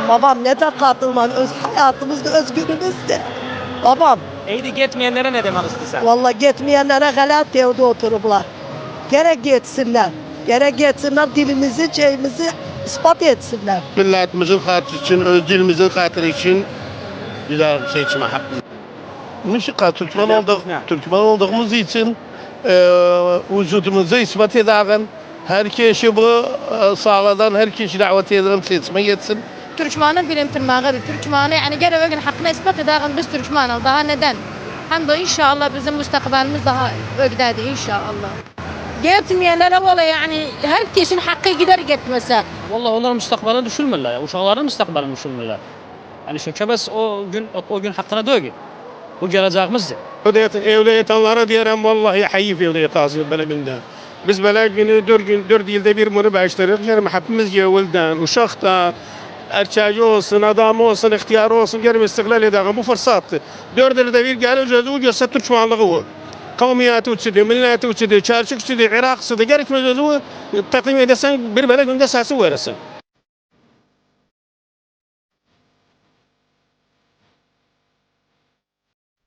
babam neden katılman? Hayatımızda özgürlüğümüzdü. Babam, Eydi gitmeyenlere ne demek istiyorsun? vallahi gitmeyenlere galat evde otururlar. Gerek gitsinler. Gerek gitsinler dilimizi, şeyimizi ispat etsinler. Milletimizin hatırı için, öz dilimizin hatırı için güzel seçme hakkı. Türkmen olduğumuz için vücudumuzu ispat edelim. Her kişi bu sağladan, her kişi davet edelim seçme gitsin. Türkmen'in bilim tırnağıdır. Türkmen'i yani gene o gün hakkını ispat edelim biz Türkmen'iz. Daha neden? Hem de inşallah bizim müstakbalimiz daha ögdedir inşallah. Gitmeyenlere valla yani herkesin hakkı gider gitmese. Vallahi onların müstakbalini düşünmürler ya. Uşakların müstakbalini düşünmürler. Yani şökebes o gün hakkına dögü. Bu geleceğimizdir. Evliyetanlara diyelim vallahi hayif evliyet azıyor beleminde. Biz böyle günü 4 yılda bir bunu başlarız. Yani hepimiz yavuldan, uşaktan, erkeği olsun, adamı olsun, ihtiyarı olsun, gelip istiklal edelim. Bu fırsattı. 4 yılda bir gelir, o göster Türkmenliği o. Kavmiyatı uçudu, milleti uçudu, çarşık uçudu, Irak uçudu. Gerekmez o takdim edersen bir böyle günde sesi verirsin.